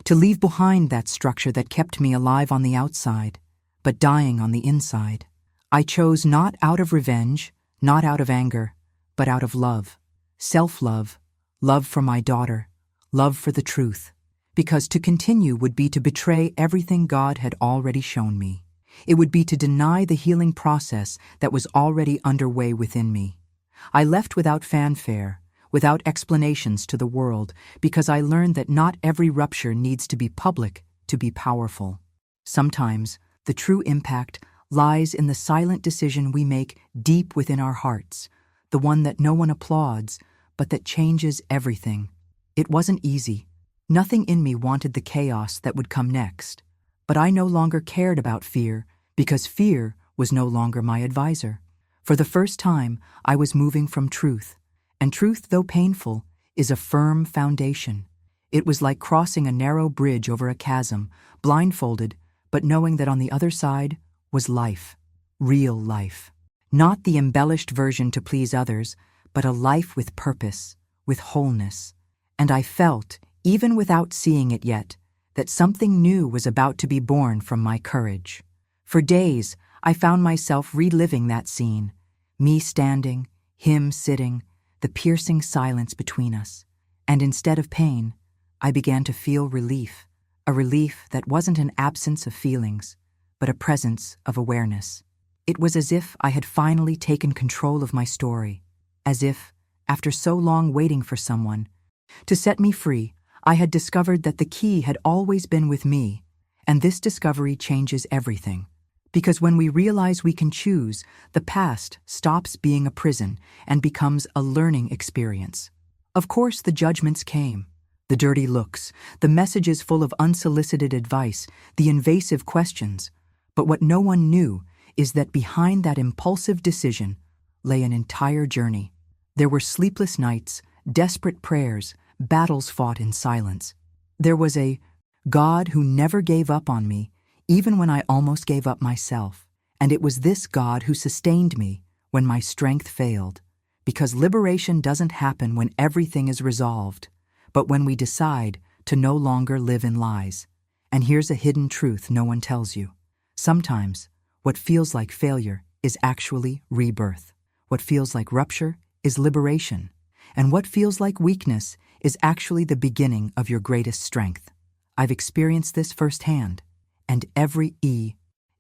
to leave behind that structure that kept me alive on the outside, but dying on the inside. I chose not out of revenge, not out of anger, but out of love. Self-love, love for my daughter, love for the truth. Because to continue would be to betray everything God had already shown me. It would be to deny the healing process that was already underway within me. I left without fanfare, without explanations to the world, because I learned that not every rupture needs to be public to be powerful. Sometimes, the true impact lies in the silent decision we make deep within our hearts, the one that no one applauds, but that changes everything. It wasn't easy. Nothing in me wanted the chaos that would come next. But I no longer cared about fear, because fear was no longer my advisor. For the first time, I was moving from truth. And truth, though painful, is a firm foundation. It was like crossing a narrow bridge over a chasm, blindfolded, but knowing that on the other side was life, real life. Not the embellished version to please others, but a life with purpose, with wholeness. And I felt, even without seeing it yet, that something new was about to be born from my courage. For days, I found myself reliving that scene, me standing, him sitting, the piercing silence between us. And instead of pain, I began to feel relief, a relief that wasn't an absence of feelings, but a presence of awareness. It was as if I had finally taken control of my story, as if, after so long waiting for someone to set me free, I had discovered that the key had always been with me, and this discovery changes everything. Because when we realize we can choose, the past stops being a prison and becomes a learning experience. Of course, the judgments came, the dirty looks, the messages full of unsolicited advice, the invasive questions. But what no one knew is that behind that impulsive decision lay an entire journey. There were sleepless nights, desperate prayers, battles fought in silence. There was a God who never gave up on me, even when I almost gave up myself. And it was this God who sustained me when my strength failed. Because liberation doesn't happen when everything is resolved, but when we decide to no longer live in lies. And here's a hidden truth no one tells you. Sometimes, what feels like failure is actually rebirth. What feels like rupture is liberation. And what feels like weakness is actually the beginning of your greatest strength. I've experienced this firsthand, and every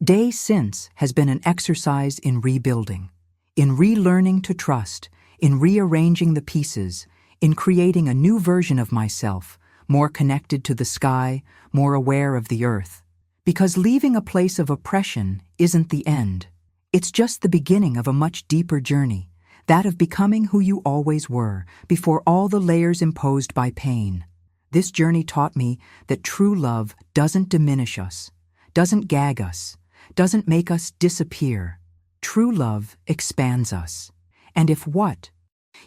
day since has been an exercise in rebuilding, in relearning to trust, in rearranging the pieces, in creating a new version of myself, more connected to the sky, more aware of the earth. Because leaving a place of oppression isn't the end. It's just the beginning of a much deeper journey, that of becoming who you always were, before all the layers imposed by pain. This journey taught me that true love doesn't diminish us, doesn't gag us, doesn't make us disappear. True love expands us. And if what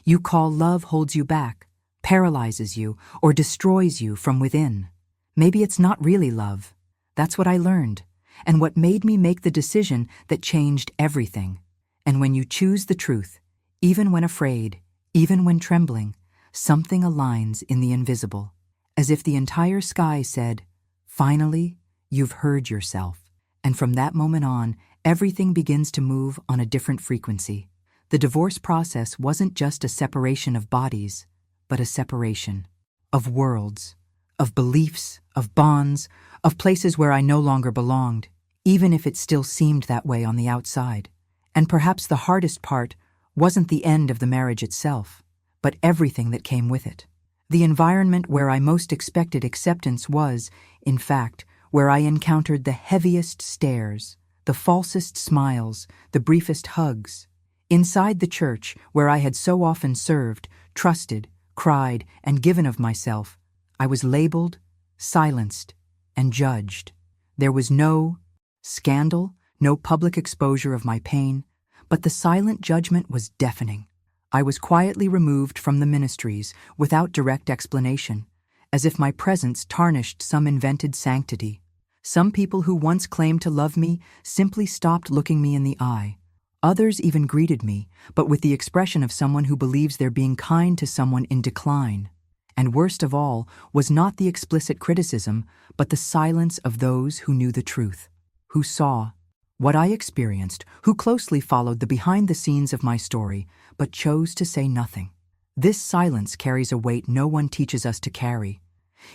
you call love holds you back, paralyzes you, or destroys you from within, maybe it's not really love. That's what I learned, and what made me make the decision that changed everything. And when you choose the truth, even when afraid, even when trembling, something aligns in the invisible, as if the entire sky said, "Finally, you've heard yourself." And from that moment on, everything begins to move on a different frequency. The divorce process wasn't just a separation of bodies, but a separation of worlds, of beliefs, of bonds, of places where I no longer belonged, even if it still seemed that way on the outside. And perhaps the hardest part wasn't the end of the marriage itself, but everything that came with it. The environment where I most expected acceptance was, in fact, where I encountered the heaviest stares, the falsest smiles, the briefest hugs. Inside the church, where I had so often served, trusted, cried, and given of myself, I was labeled, silenced, and judged. There was no scandal, no public exposure of my pain, but the silent judgment was deafening. I was quietly removed from the ministries without direct explanation, as if my presence tarnished some invented sanctity. Some people who once claimed to love me simply stopped looking me in the eye. Others even greeted me, but with the expression of someone who believes they're being kind to someone in decline. And worst of all was not the explicit criticism, but the silence of those who knew the truth, who saw what I experienced, who closely followed the behind the scenes of my story, but chose to say nothing. This silence carries a weight no one teaches us to carry.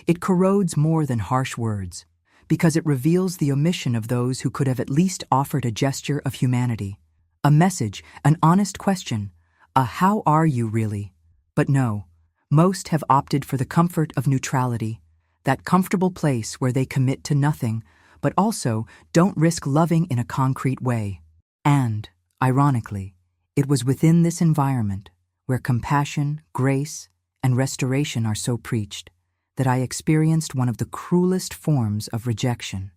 It corrodes more than harsh words, because it reveals the omission of those who could have at least offered a gesture of humanity. A message, an honest question, a "how are you really?" But no, most have opted for the comfort of neutrality, that comfortable place where they commit to nothing, but also don't risk loving in a concrete way. And, ironically, it was within this environment, where compassion, grace, and restoration are so preached, that I experienced one of the cruelest forms of rejection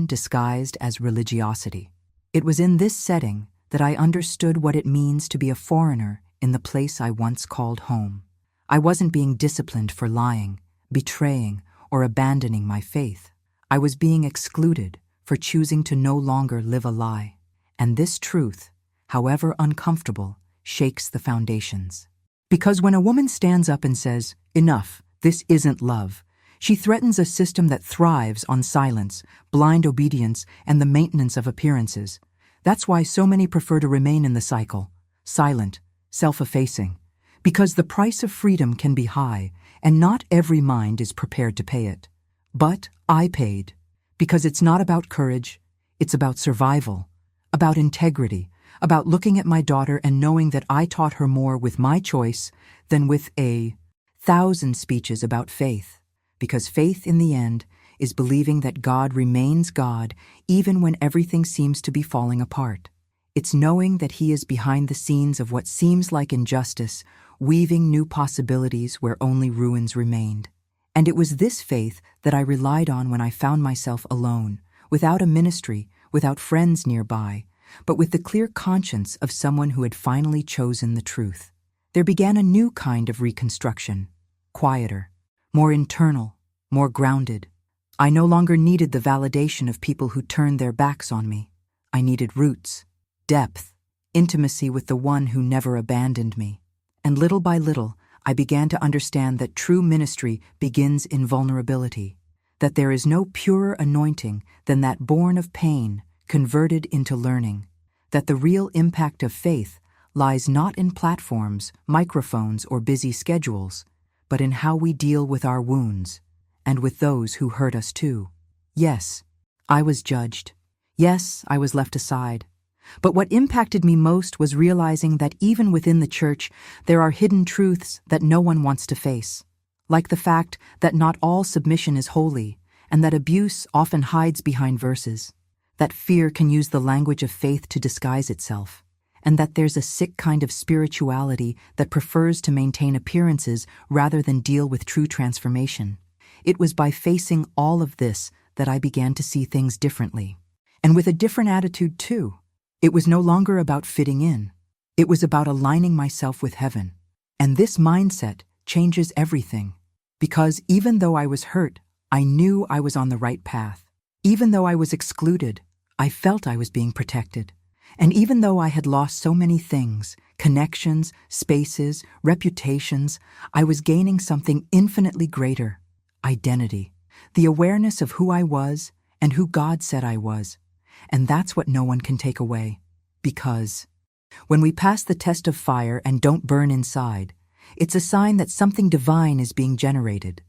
disguised as religiosity. It was in this setting that I understood what it means to be a foreigner in the place I once called home. I wasn't being disciplined for lying, betraying, or abandoning my faith. I was being excluded for choosing to no longer live a lie. And this truth, however uncomfortable, shakes the foundations. Because when a woman stands up and says, "Enough, this isn't love," she threatens a system that thrives on silence, blind obedience, and the maintenance of appearances. That's why so many prefer to remain in the cycle, silent, self-effacing, because the price of freedom can be high, and not every mind is prepared to pay it. But I paid, because it's not about courage, it's about survival, about integrity, about looking at my daughter and knowing that I taught her more with my choice than with 1,000 speeches about faith. Because faith, in the end, is believing that God remains God even when everything seems to be falling apart. It's knowing that He is behind the scenes of what seems like injustice, weaving new possibilities where only ruins remained. And it was this faith that I relied on when I found myself alone, without a ministry, without friends nearby, but with the clear conscience of someone who had finally chosen the truth. There began a new kind of reconstruction, quieter, more internal, more grounded. I no longer needed the validation of people who turned their backs on me. I needed roots, depth, intimacy with the one who never abandoned me. And little by little, I began to understand that true ministry begins in vulnerability, that there is no purer anointing than that born of pain, converted into learning, that the real impact of faith lies not in platforms, microphones, or busy schedules, but in how we deal with our wounds, and with those who hurt us too. Yes, I was judged. Yes, I was left aside. But what impacted me most was realizing that even within the church, there are hidden truths that no one wants to face, like the fact that not all submission is holy, and that abuse often hides behind verses, that fear can use the language of faith to disguise itself, and that there's a sick kind of spirituality that prefers to maintain appearances rather than deal with true transformation. It was by facing all of this that I began to see things differently, and with a different attitude too. It was no longer about fitting in. It was about aligning myself with heaven. And this mindset changes everything. Because even though I was hurt, I knew I was on the right path. Even though I was excluded, I felt I was being protected. And even though I had lost so many things, connections, spaces, reputations, I was gaining something infinitely greater: identity. The awareness of who I was and who God said I was. And that's what no one can take away. Because when we pass the test of fire and don't burn inside, it's a sign that something divine is being generated,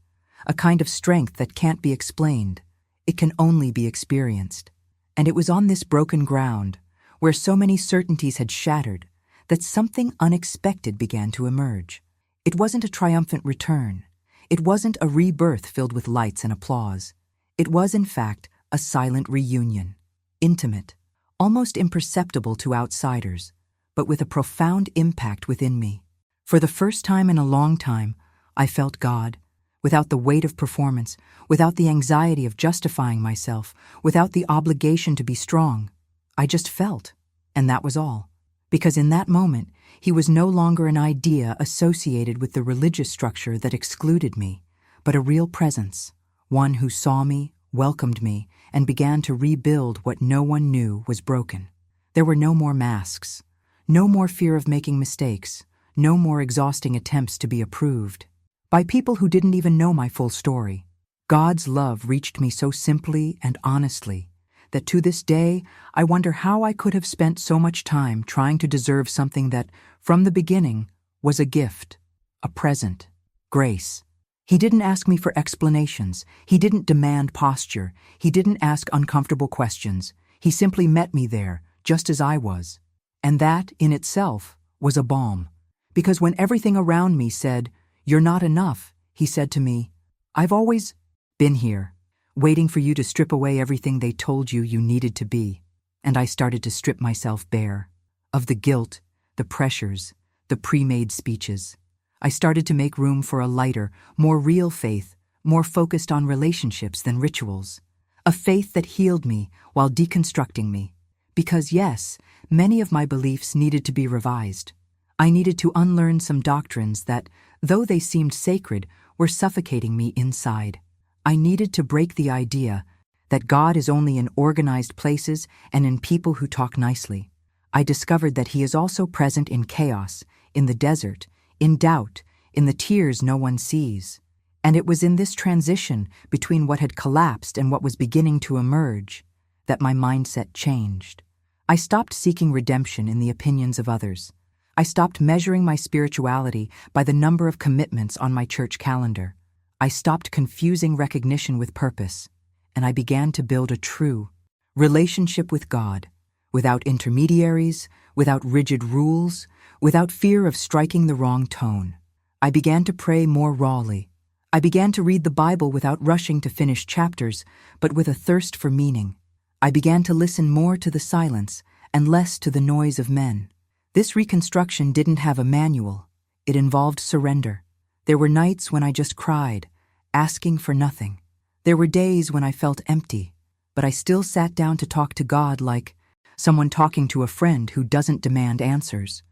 a kind of strength that can't be explained. It can only be experienced. And it was on this broken ground, where so many certainties had shattered, that something unexpected began to emerge. It wasn't a triumphant return. It wasn't a rebirth filled with lights and applause. It was, in fact, a silent reunion. Intimate, almost imperceptible to outsiders, but with a profound impact within me. For the first time in a long time, I felt God, without the weight of performance, without the anxiety of justifying myself, without the obligation to be strong. I just felt, and that was all. Because in that moment, He was no longer an idea associated with the religious structure that excluded me, but a real presence, one who saw me, welcomed me, and began to rebuild what no one knew was broken. There were no more masks, no more fear of making mistakes, no more exhausting attempts to be approved by people who didn't even know my full story. God's love reached me so simply and honestly that to this day I wonder how I could have spent so much time trying to deserve something that, from the beginning, was a gift, a present, grace. He didn't ask me for explanations. He didn't demand posture. He didn't ask uncomfortable questions. He simply met me there, just as I was. And that, in itself, was a balm. Because when everything around me said, "You're not enough," He said to me, "I've always been here, waiting for you to strip away everything they told you you needed to be." And I started to strip myself bare of the guilt, the pressures, the pre-made speeches. I started to make room for a lighter, more real faith, more focused on relationships than rituals. A faith that healed me while deconstructing me. Because yes, many of my beliefs needed to be revised. I needed to unlearn some doctrines that, though they seemed sacred, were suffocating me inside. I needed to break the idea that God is only in organized places and in people who talk nicely. I discovered that He is also present in chaos, in the desert, in doubt, in the tears no one sees. And it was in this transition between what had collapsed and what was beginning to emerge that my mindset changed. I stopped seeking redemption in the opinions of others. I stopped measuring my spirituality by the number of commitments on my church calendar. I stopped confusing recognition with purpose, and I began to build a true relationship with God, without intermediaries, without rigid rules, without fear of striking the wrong tone. I began to pray more rawly. I began to read the Bible without rushing to finish chapters, but with a thirst for meaning. I began to listen more to the silence and less to the noise of men. This reconstruction didn't have a manual. It involved surrender. There were nights when I just cried, asking for nothing. There were days when I felt empty, but I still sat down to talk to God like someone talking to a friend who doesn't demand answers.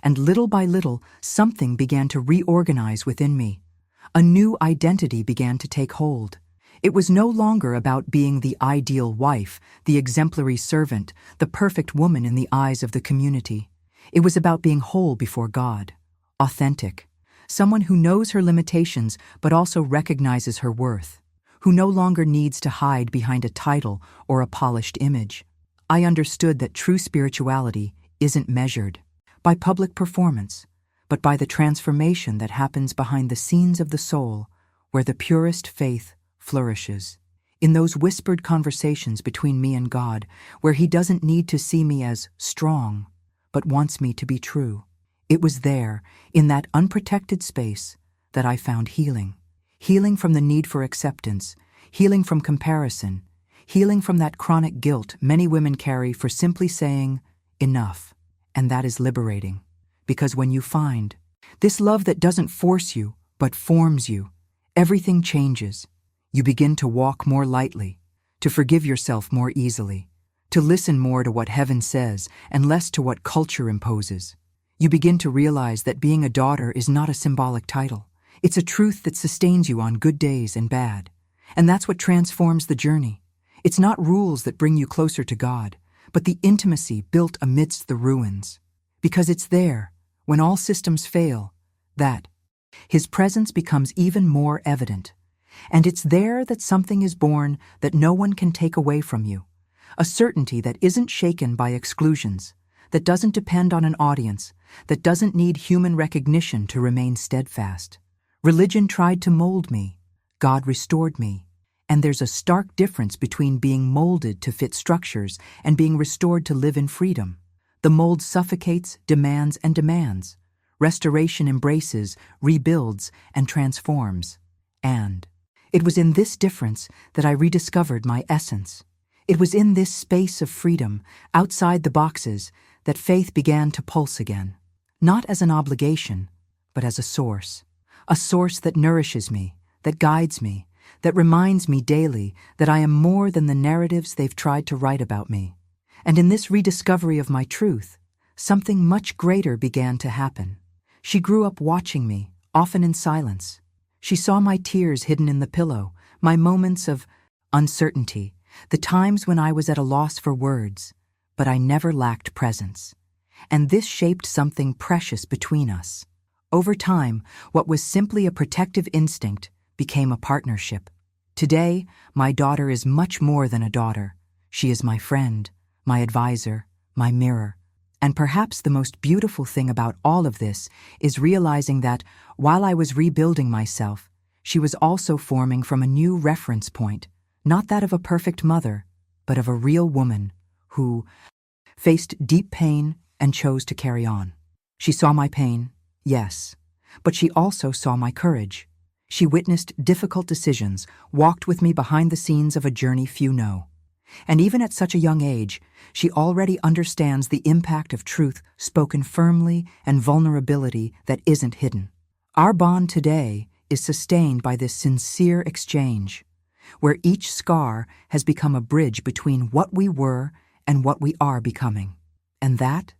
And little by little, something began to reorganize within me. A new identity began to take hold. It was no longer about being the ideal wife, the exemplary servant, the perfect woman in the eyes of the community. It was about being whole before God, authentic, someone who knows her limitations but also recognizes her worth, who no longer needs to hide behind a title or a polished image. I understood that true spirituality isn't measured by public performance, but by the transformation that happens behind the scenes of the soul, where the purest faith flourishes. In those whispered conversations between me and God, where He doesn't need to see me as strong, but wants me to be true. It was there, in that unprotected space, that I found healing. Healing from the need for acceptance, healing from comparison, healing from that chronic guilt many women carry for simply saying, enough. And that is liberating. Because when you find this love that doesn't force you, but forms you, everything changes. You begin to walk more lightly, to forgive yourself more easily, to listen more to what heaven says and less to what culture imposes. You begin to realize that being a daughter is not a symbolic title. It's a truth that sustains you on good days and bad. And that's what transforms the journey. It's not rules that bring you closer to God, but the intimacy built amidst the ruins. Because it's there, when all systems fail, that His presence becomes even more evident. And it's there that something is born that no one can take away from you. A certainty that isn't shaken by exclusions, that doesn't depend on an audience, that doesn't need human recognition to remain steadfast. Religion tried to mold me. God restored me. And there's a stark difference between being molded to fit structures and being restored to live in freedom. The mold suffocates, demands, and demands. Restoration embraces, rebuilds, and transforms. And it was in this difference that I rediscovered my essence. It was in this space of freedom, outside the boxes, that faith began to pulse again. Not as an obligation, but as a source that nourishes me, that guides me, that reminds me daily that I am more than the narratives they've tried to write about me. And in this rediscovery of my truth, something much greater began to happen. She grew up watching me, often in silence. She saw my tears hidden in the pillow, my moments of uncertainty, the times when I was at a loss for words, but I never lacked presence. And this shaped something precious between us. Over time, what was simply a protective instinct became a partnership. Today, my daughter is much more than a daughter. She is my friend, my advisor, my mirror. And perhaps the most beautiful thing about all of this is realizing that, while I was rebuilding myself, she was also forming from a new reference point, not that of a perfect mother, but of a real woman who faced deep pain and chose to carry on. She saw my pain, yes, but she also saw my courage. She witnessed difficult decisions, walked with me behind the scenes of a journey few know. And even at such a young age, she already understands the impact of truth spoken firmly and vulnerability that isn't hidden. Our bond today is sustained by this sincere exchange, where each scar has become a bridge between what we were and what we are becoming. And that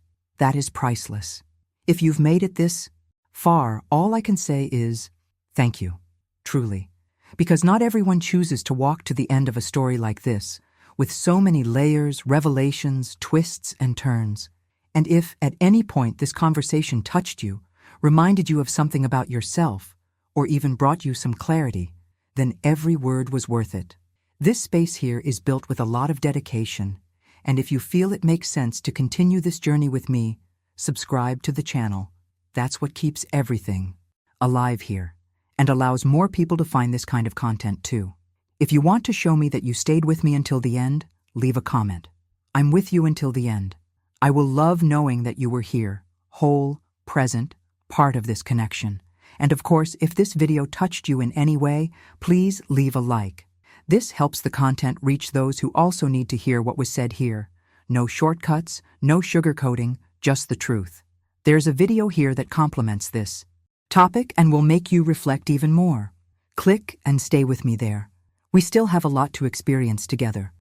is priceless. If you've made it this far, all I can say is thank you, truly. Because not everyone chooses to walk to the end of a story like this, with so many layers, revelations, twists, and turns. And if, at any point, this conversation touched you, reminded you of something about yourself, or even brought you some clarity, then every word was worth it. This space here is built with a lot of dedication, and if you feel it makes sense to continue this journey with me, subscribe to the channel. That's what keeps everything alive here, and allows more people to find this kind of content too. If you want to show me that you stayed with me until the end, leave a comment. I'm with you until the end. I will love knowing that you were here, whole, present, part of this connection. And of course, if this video touched you in any way, please leave a like. This helps the content reach those who also need to hear what was said here. No shortcuts, no sugarcoating, just the truth. There's a video here that complements this topic and will make you reflect even more. Click and stay with me there. We still have a lot to experience together.